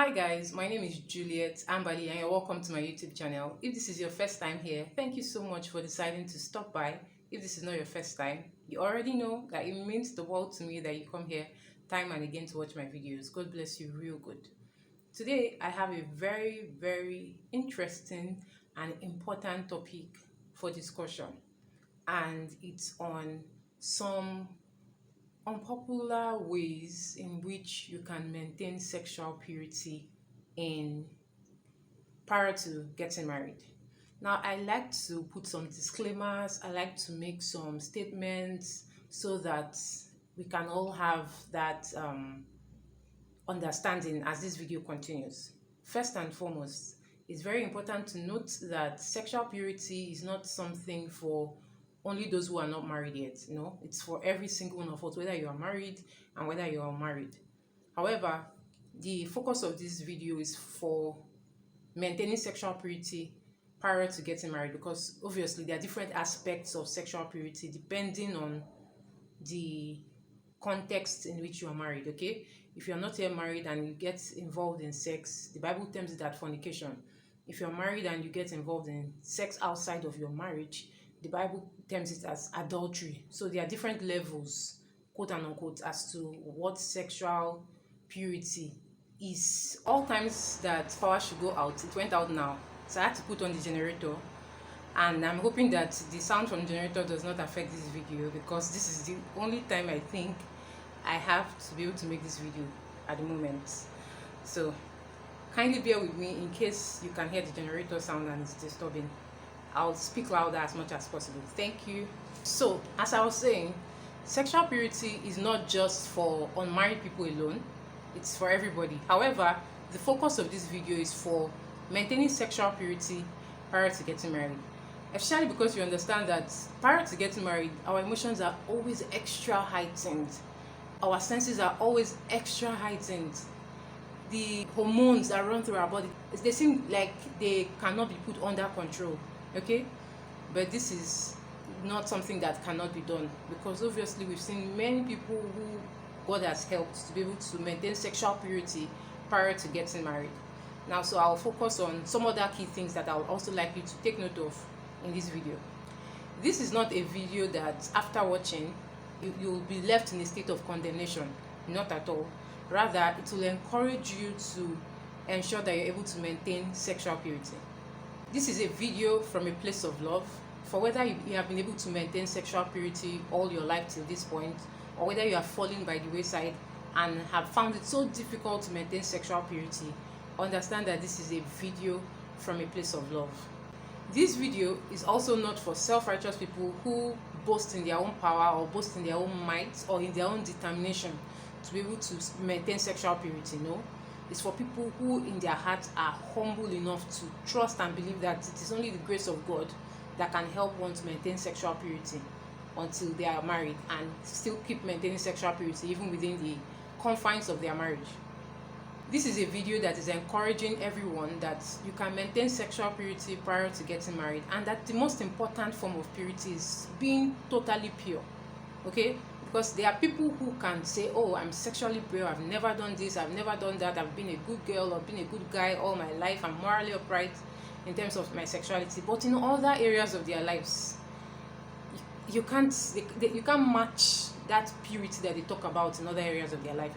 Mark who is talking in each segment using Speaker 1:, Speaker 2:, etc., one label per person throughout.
Speaker 1: Hi guys, my name is Juliet Ambali and you're welcome to my YouTube channel. If this is your first time here, thank you so much for deciding to stop by. If this is not your first time, you already know that it means the world to me that you come here time and again to watch my videos. God bless you real good. Today, I have a very interesting and important topic for discussion, and it's on some unpopular ways in which you can maintain sexual purity in prior to getting married. Now, I like to put some disclaimers, I like to make some statements so that we can all have that understanding as this video continues. First and foremost, it's very important to note that sexual purity is not something for only those who are not married yet. No, it's for every single one of us, whether you are married and whether you are unmarried. However, the focus of this video is for maintaining sexual purity prior to getting married, because obviously there are different aspects of sexual purity depending on the context in which you are married. Okay, if you're not yet married and you get involved in sex, the Bible terms it as fornication. If you're married and you get involved in sex outside of your marriage, the Bible terms it as adultery. So there are different levels, quote and unquote, as to what sexual purity is. All times that power should go out, it went out now, so I had to put on the generator, and I'm hoping that the sound from the generator does not affect this video, because this is the only time I think I have to be able to make this video at the moment. So kindly bear with me in case you can hear the generator sound and it's disturbing. I'll speak louder as much as possible. Thank you. So as I was saying, sexual purity is not just for unmarried people alone, it's for everybody. However, the focus of this video is for maintaining sexual purity prior to getting married, especially because you understand that prior to getting married, our emotions are always extra heightened, our senses are always extra heightened. The hormones that run through our body, they seem like they cannot be put under control. Okay, but this is not something that cannot be done, because obviously we've seen many people who God has helped to be able to maintain sexual purity prior to getting married. Now, so I'll focus on some other key things that I would also like you to take note of in this video. This is not a video that after watching you'll be left in a state of condemnation, not at all. Rather, it will encourage you to ensure that you're able to maintain sexual purity. This is a video from a place of love, for whether you have been able to maintain sexual purity all your life till this point, or whether you are falling by the wayside and have found it so difficult to maintain sexual purity. Understand that this is a video from a place of love. This video is also not for self-righteous people who boast in their own power or boast in their own might or in their own determination to be able to maintain sexual purity. No, it's for people who in their hearts are humble enough to trust and believe that it is only the grace of God that can help one to maintain sexual purity until they are married, and still keep maintaining sexual purity even within the confines of their marriage. This is a video that is encouraging everyone that you can maintain sexual purity prior to getting married, and that the most important form of purity is being totally pure. Okay, because there are people who can say, oh, I'm sexually pure, I've never done this, I've never done that, I've been a good girl or been a good guy all my life, I'm morally upright in terms of my sexuality, but in other areas of their lives you can't match that purity that they talk about in other areas of their life.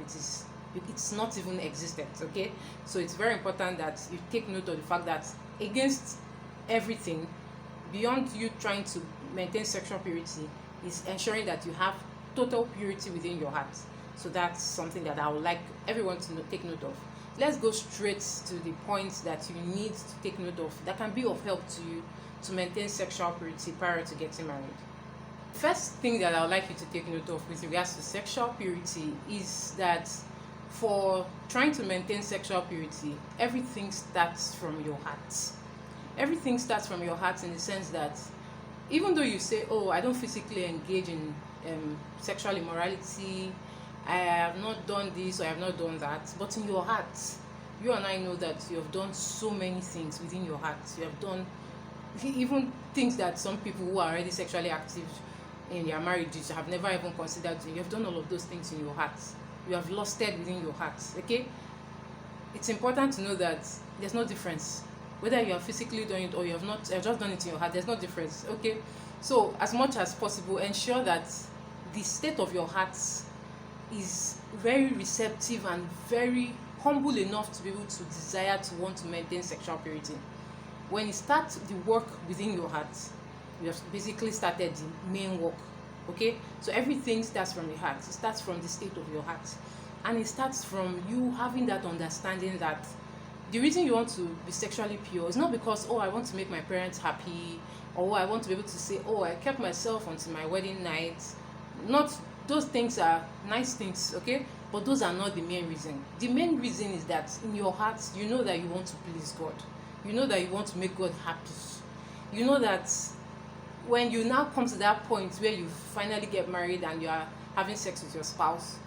Speaker 1: It's not even existent. Okay, so it's very important that you take note of the fact that against everything, beyond you trying to maintain sexual purity, is ensuring that you have total purity within your heart. So that's something that I would like everyone to take note of. Let's go straight to the points that you need to take note of that can be of help to you to maintain sexual purity prior to getting married. First thing that I would like you to take note of with regards to sexual purity is that for trying to maintain sexual purity, everything starts from your heart. Everything starts from your heart, in the sense that even though you say, oh, I don't physically engage in sexual immorality, I have not done this or I have not done that, but in your heart, you and I know that you have done so many things within your heart. You have done even things that some people who are already sexually active in their marriages have never even considered doing. You have done all of those things in your heart. You have lusted within your heart. Okay, it's important to know that there's no difference whether you have physically done it or you have not just done it in your heart. There's no difference. Okay, so as much as possible, ensure that the state of your heart is very receptive and very humble enough to be able to desire to want to maintain sexual purity. When you start the work within your heart, you have basically started the main work. Okay, so everything starts from the heart. It starts from the state of your heart, and it starts from you having that understanding that the reason you want to be sexually pure is not because, oh, I want to make my parents happy, or I want to be able to say, oh, I kept myself until my wedding night. Not those things are nice things, okay, but those are not the main reason. The main reason is that in your heart you know that you want to please God. You know that you want to make God happy. You know that when you now come to that point where you finally get married and you are having sex with your spouse,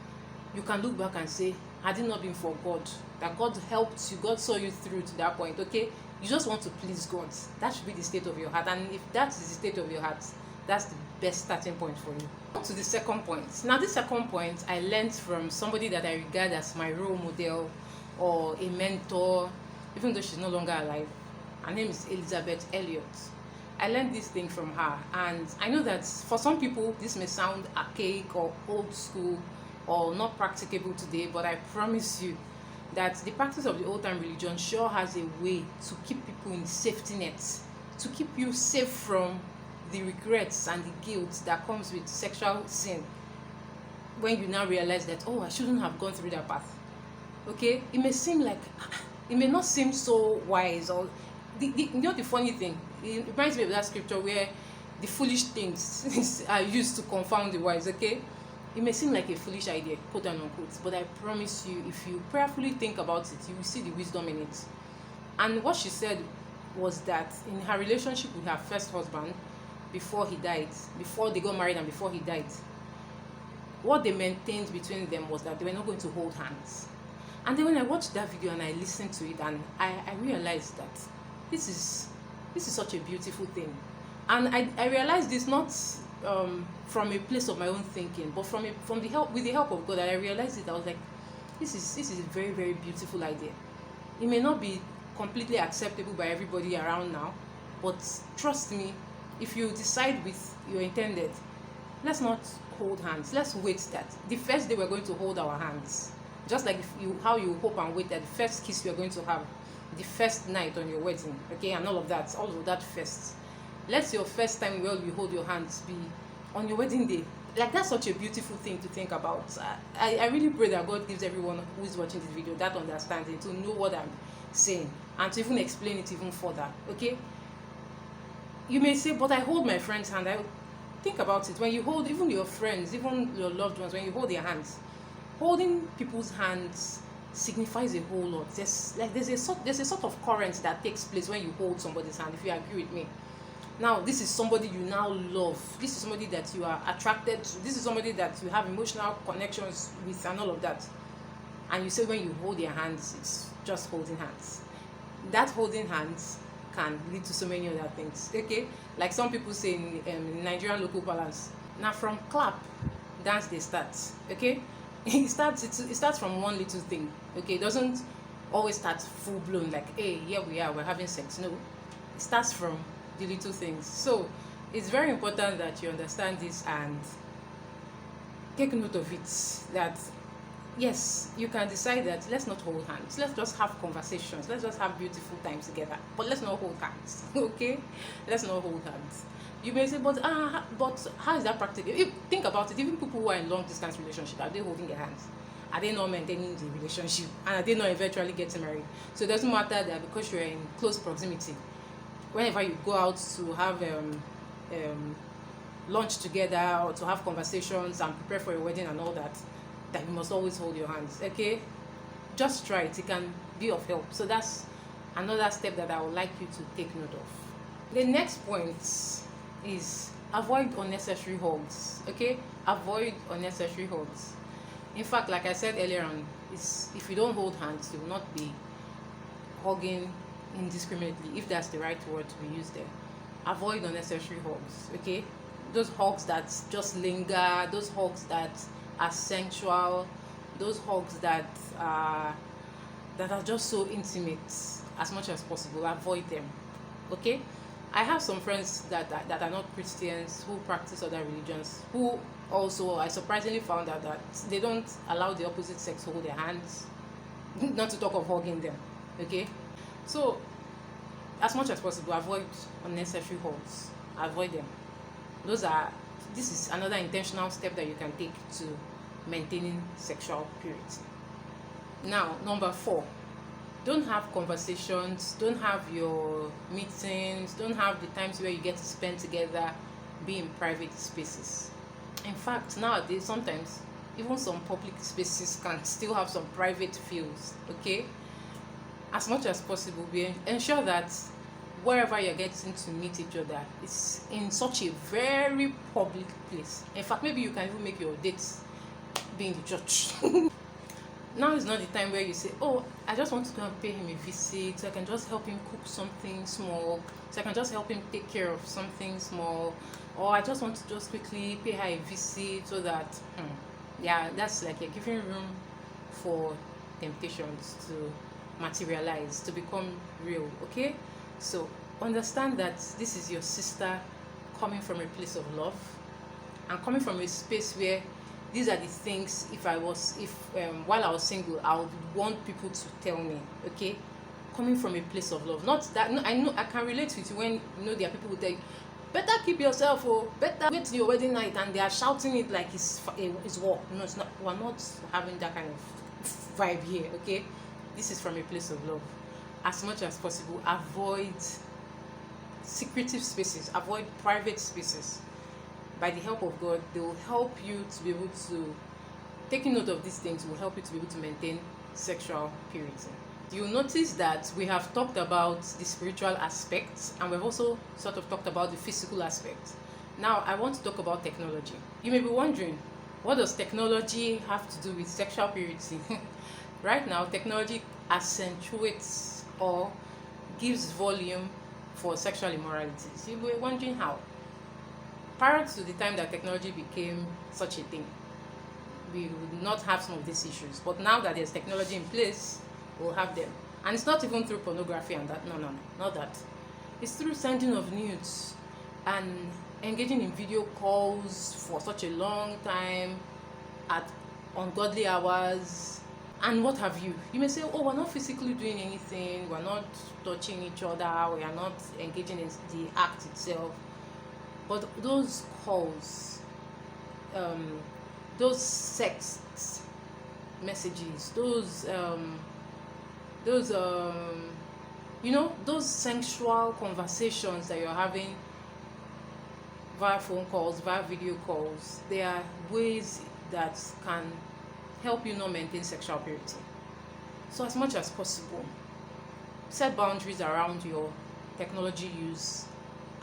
Speaker 1: you can look back and say, had it not been for God, that God helped you, God saw you through to that point. Okay, you just want to please God. That should be the state of your heart, and if that is the state of your heart, that's the best starting point for you. On to the second point. Now, this second point I learned from somebody that I regard as my role model or a mentor, even though she's no longer alive. Her name is Elizabeth Elliot. I learned this thing from her, and I know that for some people this may sound archaic or old school or not practicable today, but I promise you that the practice of the old time religion sure has a way to keep people in safety nets, to keep you safe from the regrets and the guilt that comes with sexual sin when you now realize that, oh, I shouldn't have gone through that path. Okay, it may seem like it may not seem so wise, or you know, the funny thing, it reminds me of that scripture where the foolish things are used to confound the wise. Okay, it may seem like a foolish idea, quote and unquote, but I promise you, if you prayerfully think about it, you will see the wisdom in it. And what she said was that in her relationship with her first husband, before he died, before they got married and before he died, what they maintained between them was that they were not going to hold hands. And then when I watched that video and I listened to it, and I realized that this is such a beautiful thing. And I realized this not from a place of my own thinking, but with the help of God. And I realized it. I was like, this is a very, very beautiful idea. It may not be completely acceptable by everybody around now, but trust me, if you decide with your intended, let's not hold hands. Let's wait that the first day we're going to hold our hands, just like how you hope and wait that the first kiss you're going to have, the first night on your wedding, okay, and all of that first. Let your first time where you hold your hands be on your wedding day. Like, that's such a beautiful thing to think about. I really pray that God gives everyone who is watching this video that understanding, to know what I'm saying and to even explain it even further. Okay, you may say, but I hold my friend's hand. I think about it. When you hold even your friends, even your loved ones, when you hold their hands, holding people's hands signifies a whole lot. There's a sort of current that takes place when you hold somebody's hand, if you agree with me. Now, this is somebody you now love. This is somebody that you are attracted to. This is somebody that you have emotional connections with and all of that. And you say when you hold their hands, it's just holding hands. That holding hands can lead to so many other things. Okay, like some people say in Nigerian local balance, now from clap, dance they start. Okay, it starts from one little thing. Okay, it doesn't always start full blown like, hey, here we are, we're having sex. No, it starts from the little things. So it's very important that you understand this and take note of it, that yes, you can decide that let's not hold hands, let's just have conversations, let's just have beautiful time together, but let's not hold hands. Okay, let's not hold hands. You may say, but how is that practical? Think about it. Even people who are in long distance relationship, are they holding their hands? Are they not maintaining the relationship? And are they not eventually getting married? So it doesn't matter that because you're in close proximity, whenever you go out to have lunch together or to have conversations and prepare for your wedding and all that, that you must always hold your hands. Okay, just try it. It can be of help. So that's another step that I would like you to take note of. The next point is avoid unnecessary hugs. Okay, avoid unnecessary hugs. In fact, like I said earlier on, if you don't hold hands, you will not be hugging indiscriminately, if that's the right word to be used there. Avoid unnecessary hugs. Okay, those hugs that just linger, those hugs that are sensual, those hugs that that are just so intimate, as much as possible, avoid them. Okay? I have some friends that are not Christians who practice other religions, who also I surprisingly found out that they don't allow the opposite sex to hold their hands, not to talk of hugging them. Okay? So, as much as possible, avoid unnecessary hugs. Avoid them. This is another intentional step that you can take to maintaining sexual purity. Now, number 4, don't have conversations, don't have your meetings, don't have the times where you get to spend together, be in private spaces. In fact, nowadays, sometimes even some public spaces can still have some private feels. Okay? As much as possible, ensure that wherever you're getting to meet each other, it's in such a very public place. In fact, maybe you can even make your dates be in the church. Now is not the time where you say, oh, I just want to go and pay him a visit, so I can just help him cook something small, so I can just help him take care of something small, or I just want to just quickly pay her a visit so that, yeah, that's like you're giving room for temptations to materialize, to become real. Okay? So understand that this is your sister coming from a place of love and coming from a space where these are the things, while I was single, I would want people to tell me. Okay? Coming from a place of love. Not that, no, I know I can relate with you when you know there are people who tell you, better keep yourself, or better wait till your wedding night, and they are shouting it like it's war. No, it's not. We're not having that kind of vibe here. Okay? This is from a place of love. As much as possible, avoid secretive spaces, avoid private spaces. By the help of God, they will help you to be able to, taking note of these things will help you to be able to maintain sexual purity. You'll notice that we have talked about the spiritual aspects, and we've also sort of talked about the physical aspect. Now, I want to talk about technology. You may be wondering, what does technology have to do with sexual purity? Right now, technology accentuates or gives volume for sexual immoralities. You were wondering how. Prior to the time that technology became such a thing, we would not have some of these issues. But now that there's technology in place, we'll have them. And it's not even through pornography and that. No, not that. It's through sending of nudes and engaging in video calls for such a long time at ungodly hours and what have you. You may say, oh, we're not physically doing anything, we're not touching each other, we are not engaging in the act itself. But those calls, those sex messages, those sensual conversations that you're having via phone calls, via video calls, they are ways that can help you not maintain sexual purity. So as much as possible, set boundaries around your technology use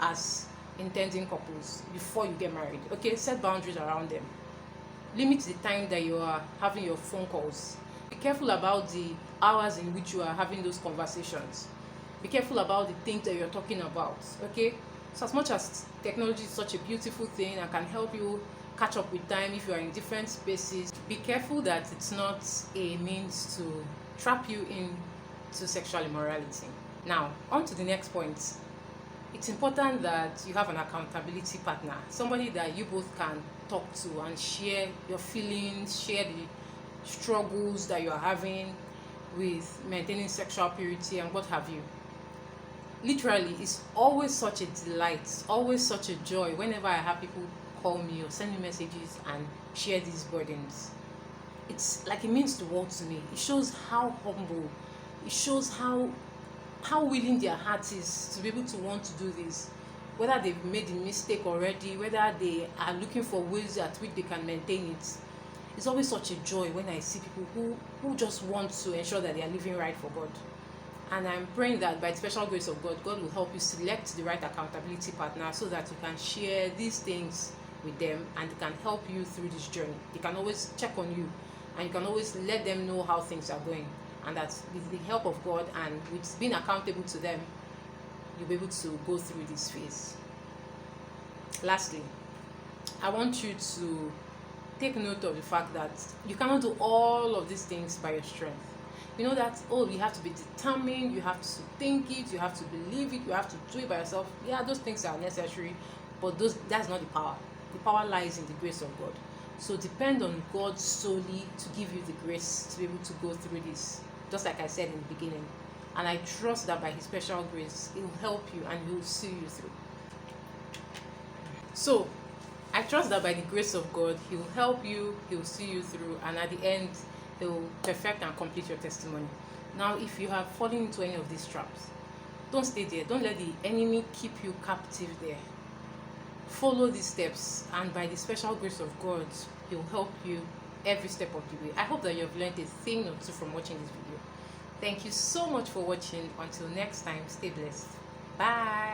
Speaker 1: as intending couples before you get married. Okay, set boundaries around them. Limit the time that you are having your phone calls. Be careful about the hours in which you are having those conversations. Be careful about the things that you're talking about. Okay, so as much as technology is such a beautiful thing and can help you catch up with time if you are in different spaces, be careful that it's not a means to trap you into sexual immorality. Now, on to the next point. It's important that you have an accountability partner, somebody that you both can talk to and share your feelings, share the struggles that you are having with maintaining sexual purity and what have you. Literally, it's always such a delight, always such a joy whenever I have people call me or send me messages and share these burdens. It's like it means the world to me. It shows how humble, it shows how willing their heart is to be able to want to do this, whether they've made a mistake already, whether they are looking for ways at which they can maintain it. It's always such a joy when I see people who just want to ensure that they are living right for God. And I'm praying that by the special grace of God, God will help you select the right accountability partner so that you can share these things with them and they can help you through this journey. They can always check on you and you can always let them know how things are going. And that with the help of God and with being accountable to them, you'll be able to go through this phase. Lastly, I want you to take note of the fact that you cannot do all of these things by your strength. You know that, oh, you have to be determined, you have to think it, you have to believe it, you have to do it by yourself. Yeah, those things are necessary, but that's not the power. The power lies in the grace of God. So depend on God solely to give you the grace to be able to go through this, just like I said in the beginning. And I trust that by his special grace, he will help you and he will see you through. So I trust that by the grace of God, he will help you, he will see you through, and at the end, he will perfect and complete your testimony. Now, if you have fallen into any of these traps, don't stay there. Don't let the enemy keep you captive there. Follow these steps, and by the special grace of God, he will help you every step of the way. I hope that you have learned a thing or two from watching this video. Thank you so much for watching. Until next time, stay blessed. Bye.